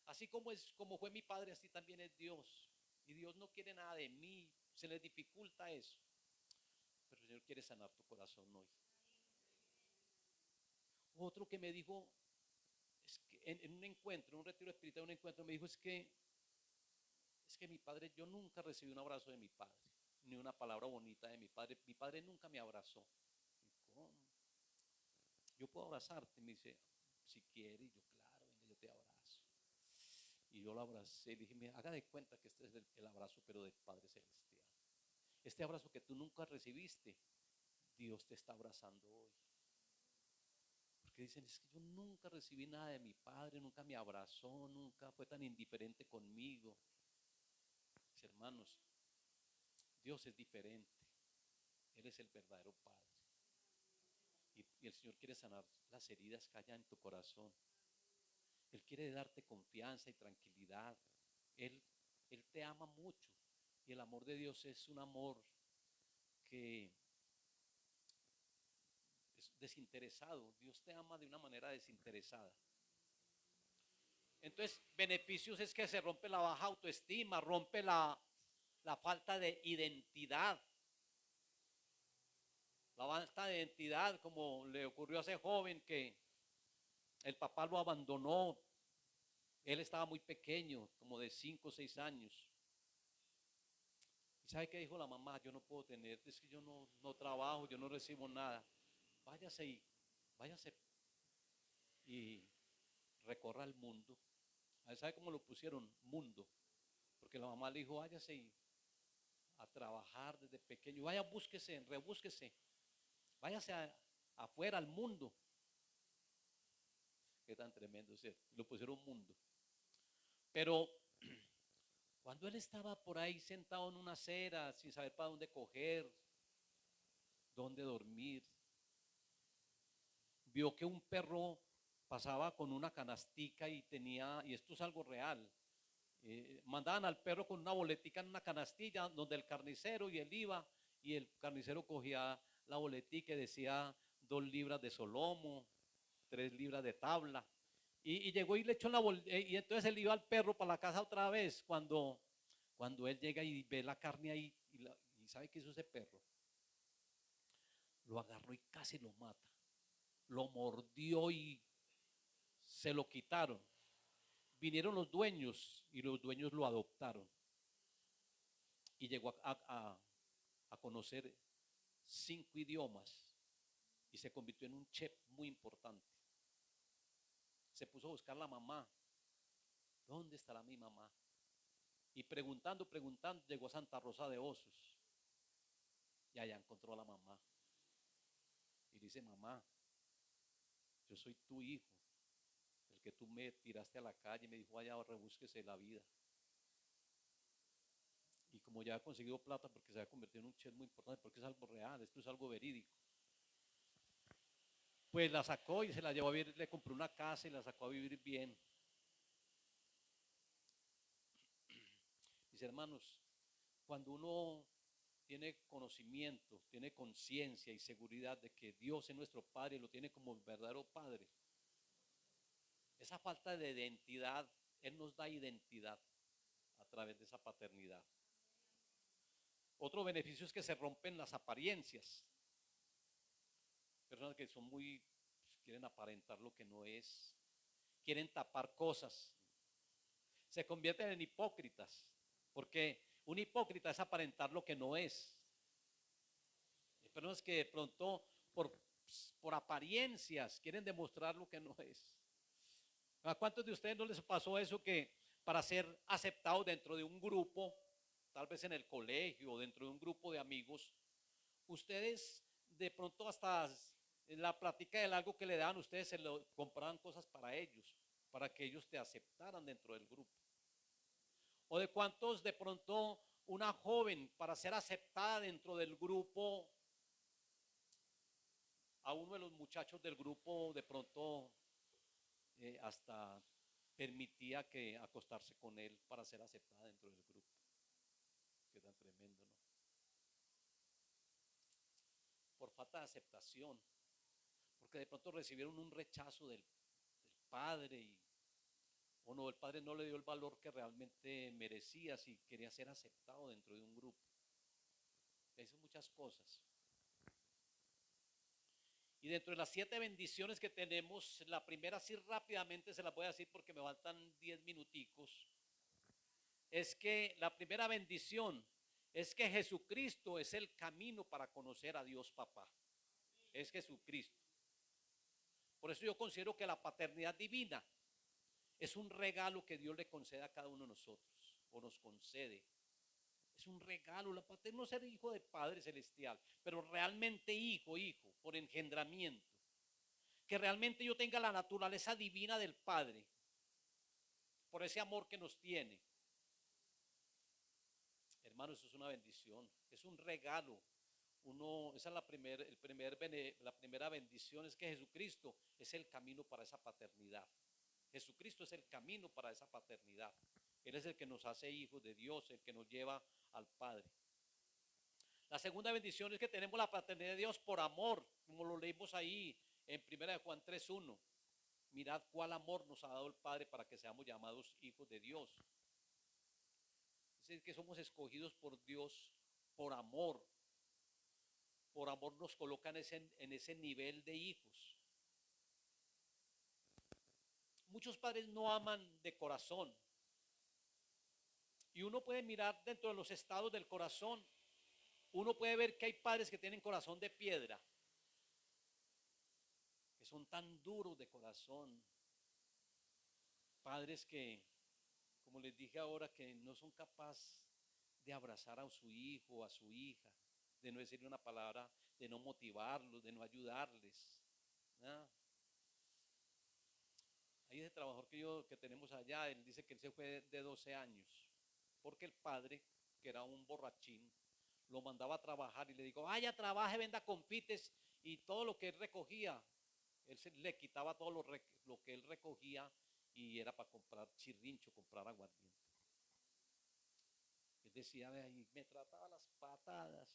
así como fue mi padre, así también es Dios, y Dios no quiere nada de mí, se les dificulta eso, pero el Señor quiere sanar tu corazón hoy. Otro que me dijo, es que en un encuentro, en un retiro espiritual, me dijo, es que mi padre, yo nunca recibí un abrazo de mi padre, ni una palabra bonita de mi padre nunca me abrazó. ¿Cómo? Yo puedo abrazarte, me dice, si quiere, y yo, claro, venga, yo te abrazo. Y yo lo abracé, le dije, haga de cuenta que este es el abrazo, pero del Padre Celestial. Este abrazo que tú nunca recibiste, Dios te está abrazando hoy. Porque dicen, es que yo nunca recibí nada de mi padre, nunca me abrazó, nunca fue tan indiferente conmigo. Mis hermanos, Dios es diferente. Él es el verdadero Padre. Y el Señor quiere sanar las heridas que haya en tu corazón. Él quiere darte confianza y tranquilidad. Él, Él te ama mucho. Y el amor de Dios es un amor que es desinteresado. Dios te ama de una manera desinteresada. Entonces, beneficios es que se rompe la baja autoestima, rompe la falta de identidad. La falta de identidad, como le ocurrió a ese joven que el papá lo abandonó. Él estaba muy pequeño, como de 5 o 6 años. ¿Y sabe qué dijo la mamá? Yo no puedo tener, es que yo no trabajo, yo no recibo nada. Váyase y recorra el mundo. ¿Sabe cómo lo pusieron? Mundo. Porque la mamá le dijo, váyase a trabajar desde pequeño. Vaya, búsquese, rebúsquese. Váyase afuera al mundo. Qué tan tremendo, ¿cierto? Lo pusieron mundo. Pero Cuando él estaba por ahí sentado en una acera, sin saber para dónde coger, dónde dormir, vio que un perro pasaba con una canastica y tenía, y esto es algo real, mandaban al perro con una boletica en una canastilla donde el carnicero y él iba, y el carnicero cogía la boletica y decía 2 libras de solomo, 3 libras de tabla, y llegó y le echó y entonces él iba al perro para la casa otra vez, cuando él llega y ve la carne ahí, y ¿sabe qué hizo ese perro? Lo agarró y casi lo mata, lo mordió y se lo quitaron. Vinieron los dueños y los dueños lo adoptaron y llegó a conocer 5 idiomas y se convirtió en un chef muy importante. Se puso a buscar a la mamá. ¿Dónde estará mi mamá? Y preguntando, preguntando, llegó a Santa Rosa de Osos y allá encontró a la mamá. Y dice: mamá, yo soy tu hijo, el que tú me tiraste a la calle y me dijo: vaya, rebúsquese la vida. Y como ya ha conseguido plata porque se ha convertido en un chef muy importante, porque es algo real, esto es algo verídico, pues la sacó y se la llevó a vivir, le compró una casa y la sacó a vivir bien. Mis hermanos, cuando uno tiene conocimiento, tiene conciencia y seguridad de que Dios es nuestro Padre y lo tiene como verdadero Padre, esa falta de identidad, Él nos da identidad a través de esa paternidad. Otro beneficio es que se rompen las apariencias. Personas que son muy, quieren aparentar lo que no es, quieren tapar cosas, se convierten en hipócritas, porque un hipócrita es aparentar lo que no es. Hay personas que de pronto por apariencias quieren demostrar lo que no es. ¿A cuántos de ustedes no les pasó eso, que para ser aceptados dentro de un grupo, tal vez en el colegio o dentro de un grupo de amigos, ustedes de pronto hasta en la plática del algo que le daban, ustedes se lo compraban cosas para ellos, para que ellos te aceptaran dentro del grupo? O de cuántos de pronto una joven para ser aceptada dentro del grupo, a uno de los muchachos del grupo de pronto hasta permitía que acostarse con él para ser aceptada dentro del grupo. Que tan tremendo, ¿no? Por falta de aceptación, porque de pronto recibieron un rechazo del padre o no, el padre no le dio el valor que realmente merecía si quería ser aceptado dentro de un grupo. Hizo muchas cosas. Y dentro de las 7 bendiciones que tenemos, la primera, así rápidamente se las voy a decir porque me faltan 10 minuticos, es que la primera bendición es que Jesucristo es el camino para conocer a Dios Papá. Es Jesucristo. Por eso yo considero que la paternidad divina es un regalo que Dios le concede a cada uno de nosotros, o nos concede. Es un regalo, la paternidad, no ser hijo del Padre Celestial, pero realmente hijo, por engendramiento. Que realmente yo tenga la naturaleza divina del Padre, por ese amor que nos tiene. Hermano, eso es una bendición, es un regalo. Esa es la primera bendición, es que Jesucristo es el camino para esa paternidad. Jesucristo es el camino para esa paternidad. Él es el que nos hace hijos de Dios, el que nos lleva al Padre. La segunda bendición es que tenemos la paternidad de Dios por amor, como lo leímos ahí en 1 Juan 3:1. Mirad cuál amor nos ha dado el Padre para que seamos llamados hijos de Dios. Es decir, que somos escogidos por Dios por amor. Por amor nos coloca en ese nivel de hijos. Muchos padres no aman de corazón. Y uno puede mirar dentro de los estados del corazón. Uno puede ver que hay padres que tienen corazón de piedra, que son tan duros de corazón. Padres que, como les dije ahora, que no son capaces de abrazar a su hijo o a su hija, de no decirle una palabra, de no motivarlos, de no ayudarles. ¿No? Hay ese trabajador que tenemos allá, él dice que él se fue de 12 años porque el padre, que era un borrachín, lo mandaba a trabajar y le dijo, vaya, trabaje, venda confites, y todo lo que él recogía, le quitaba todo lo que él recogía y era para comprar chirrincho, comprar aguardiente. Él decía, y me trataba las patadas.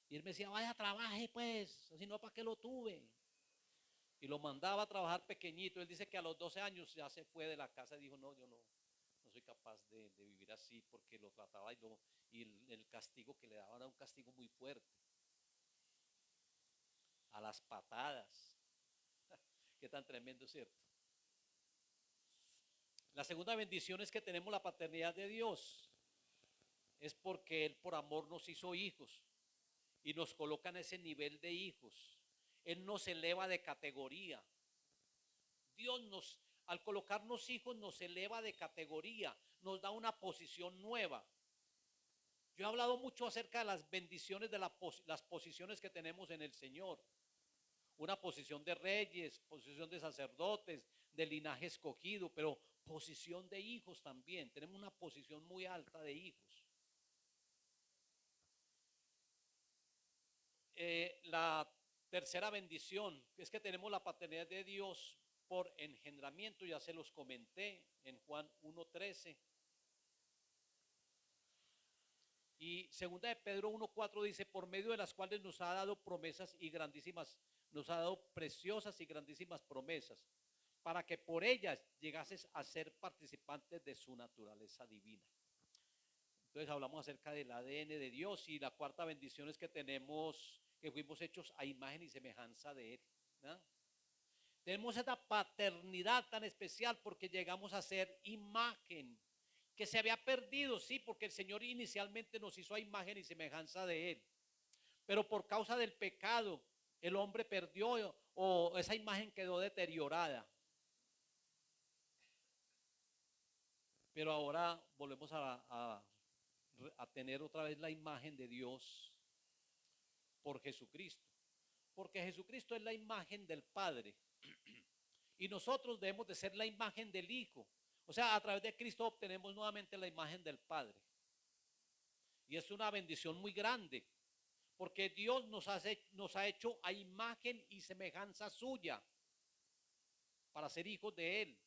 Y él me decía, vaya, trabaje pues, si no, ¿para qué lo tuve? Y lo mandaba a trabajar pequeñito. Él dice que a los 12 años ya se fue de la casa y dijo, no, yo no soy capaz de vivir así, porque lo trataba y el castigo que le daban era un castigo muy fuerte. A las patadas. Qué tan tremendo, ¿cierto? La segunda bendición es que tenemos la paternidad de Dios. Es porque Él por amor nos hizo hijos y nos coloca en ese nivel de hijos. Él nos eleva de categoría. Al colocarnos hijos, nos eleva de categoría, nos da una posición nueva. Yo he hablado mucho acerca de las bendiciones de las posiciones que tenemos en el Señor. Una posición de reyes, posición de sacerdotes, de linaje escogido, pero posición de hijos también. Tenemos una posición muy alta de hijos. La tercera bendición es que tenemos la paternidad de Dios por engendramiento, ya se los comenté en Juan 1:13. Y segunda de Pedro 1:4 dice, por medio de las cuales nos ha dado promesas y grandísimas, nos ha dado preciosas y grandísimas promesas, para que por ellas llegases a ser participantes de su naturaleza divina. Entonces hablamos acerca del ADN de Dios, y la cuarta bendición es que tenemos, que fuimos hechos a imagen y semejanza de Él, ¿no? Tenemos esta paternidad tan especial porque llegamos a ser imagen, que se había perdido, sí, porque el Señor inicialmente nos hizo a imagen y semejanza de Él, pero por causa del pecado el hombre perdió, o esa imagen quedó deteriorada. Pero ahora volvemos a tener otra vez la imagen de Dios por Jesucristo, porque Jesucristo es la imagen del Padre y nosotros debemos de ser la imagen del Hijo. O sea, a través de Cristo obtenemos nuevamente la imagen del Padre. Y es una bendición muy grande, porque Dios nos ha hecho a imagen y semejanza suya para ser hijos de Él,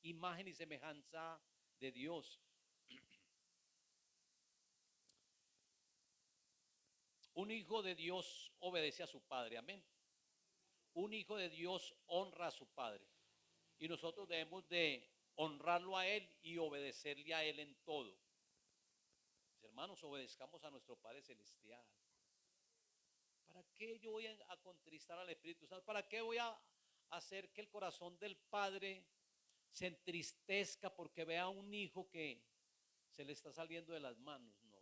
imagen y semejanza de Dios. Un hijo de Dios obedece a su padre, amén. Un hijo de Dios honra a su padre, y nosotros debemos de honrarlo a Él y obedecerle a Él en todo. Mis hermanos, obedezcamos a nuestro Padre Celestial. ¿Para qué yo voy a contristar al Espíritu Santo? ¿Para qué voy a hacer que el corazón del Padre se entristezca porque vea a un hijo que se le está saliendo de las manos? No,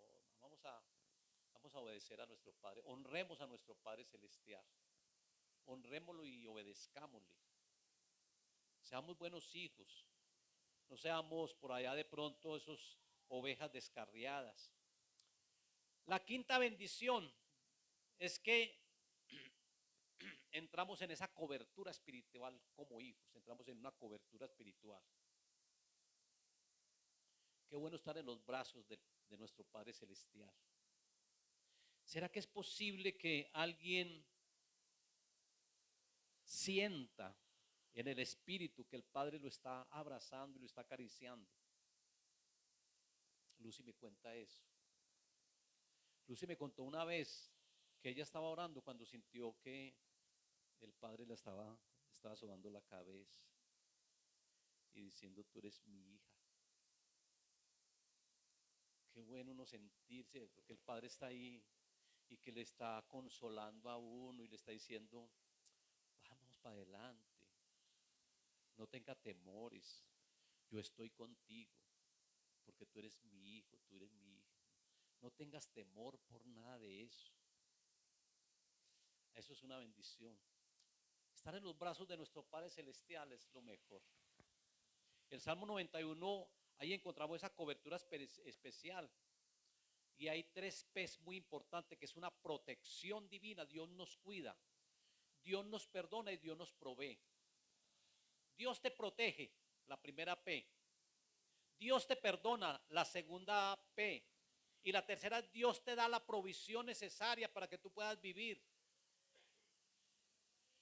vamos a obedecer a nuestro Padre. Honremos a nuestro Padre Celestial. Honrémoslo y obedezcámosle. Seamos buenos hijos. No seamos por allá de pronto esos ovejas descarriadas. La quinta bendición es que entramos en esa cobertura espiritual como hijos, entramos en una cobertura espiritual. Qué bueno estar en los brazos de nuestro Padre Celestial. ¿Será que es posible que alguien sienta en el espíritu que el Padre lo está abrazando y lo está acariciando? Lucy me cuenta eso. Lucy me contó una vez que ella estaba orando cuando sintió que el Padre le estaba sobando la cabeza y diciendo, tú eres mi hija. Qué bueno uno sentirse, porque el Padre está ahí y que le está consolando a uno y le está diciendo, vamos para adelante, no tenga temores, yo estoy contigo, porque tú eres mi hijo, tú eres mi hija. No tengas temor por nada de eso. Eso es una bendición. Estar en los brazos de nuestro Padre Celestial es lo mejor. El Salmo 91, ahí encontramos esa cobertura especial. Y hay 3 P's muy importantes, que es una protección divina. Dios nos cuida, Dios nos perdona y Dios nos provee. Dios te protege, la primera P. Dios te perdona, la segunda P. Y la tercera, Dios te da la provisión necesaria para que tú puedas vivir.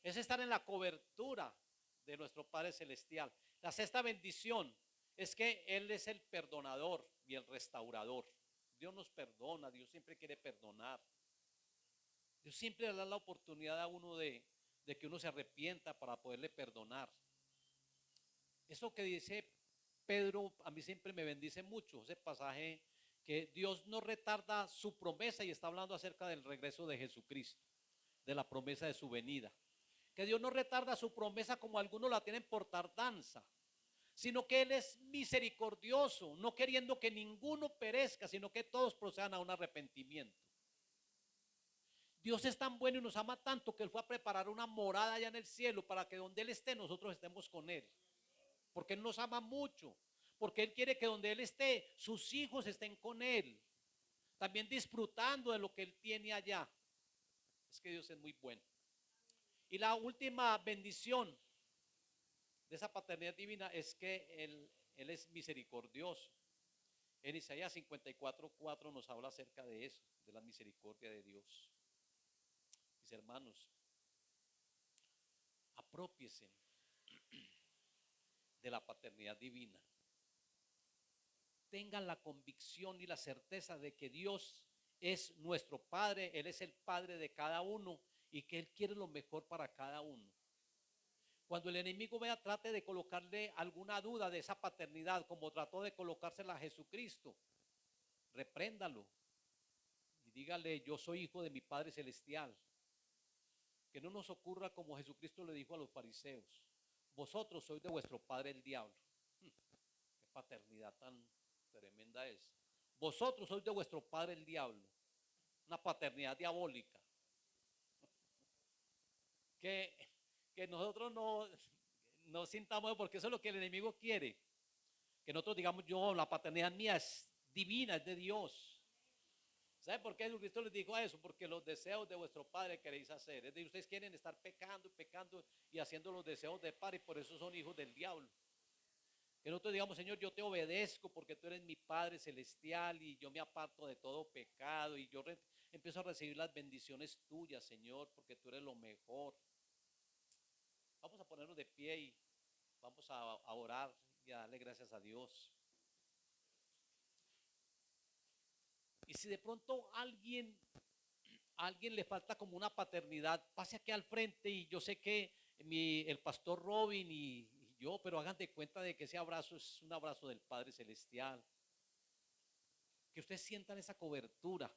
Es estar en la cobertura de nuestro Padre Celestial. La sexta bendición es que Él es el perdonador y el restaurador. Dios nos perdona, Dios siempre quiere perdonar. Dios siempre le da la oportunidad a uno de que uno se arrepienta para poderle perdonar. Eso que dice Pedro a mí siempre me bendice mucho, ese pasaje que Dios no retarda su promesa, y está hablando acerca del regreso de Jesucristo, de la promesa de su venida. Que Dios no retarda su promesa como algunos la tienen por tardanza, sino que Él es misericordioso, no queriendo que ninguno perezca, sino que todos procedan a un arrepentimiento. Dios es tan bueno y nos ama tanto que Él fue a preparar una morada allá en el cielo para que donde Él esté nosotros estemos con Él. Porque Él nos ama mucho, porque Él quiere que donde Él esté sus hijos estén con Él, también disfrutando de lo que Él tiene allá. Es que Dios es muy bueno. Y la última bendición de esa paternidad divina es que Él es misericordioso. En Isaías 54:4 nos habla acerca de eso, de la misericordia de Dios. Mis hermanos, apropiesen de la paternidad divina. Tengan la convicción y la certeza de que Dios es nuestro Padre, Él es el Padre de cada uno y que Él quiere lo mejor para cada uno. Cuando el enemigo vea, trate de colocarle alguna duda de esa paternidad, como trató de colocársela a Jesucristo, repréndalo y dígale: yo soy hijo de mi Padre Celestial. Que no nos ocurra como Jesucristo le dijo a los fariseos: vosotros sois de vuestro padre el diablo. Qué paternidad tan tremenda es. Vosotros sois de vuestro padre el diablo. Una paternidad diabólica. Que, que nosotros no sintamos, porque eso es lo que el enemigo quiere. Que nosotros digamos: yo, la paternidad mía es divina, es de Dios. ¿Sabe por qué Jesucristo les dijo eso? Porque los deseos de vuestro padre queréis hacer. Es decir, ustedes quieren estar pecando, pecando y haciendo los deseos del padre, y por eso son hijos del diablo. Que nosotros digamos: Señor, yo te obedezco porque tú eres mi Padre Celestial y yo me aparto de todo pecado y yo empiezo a recibir las bendiciones tuyas, Señor, porque tú eres lo mejor. Vamos a ponernos de pie y vamos a orar y a darle gracias a Dios. Y si de pronto a alguien le falta como una paternidad, pase aquí al frente, y yo sé que el pastor Robin y yo, pero hagan de cuenta de que ese abrazo es un abrazo del Padre Celestial. Que ustedes sientan esa cobertura,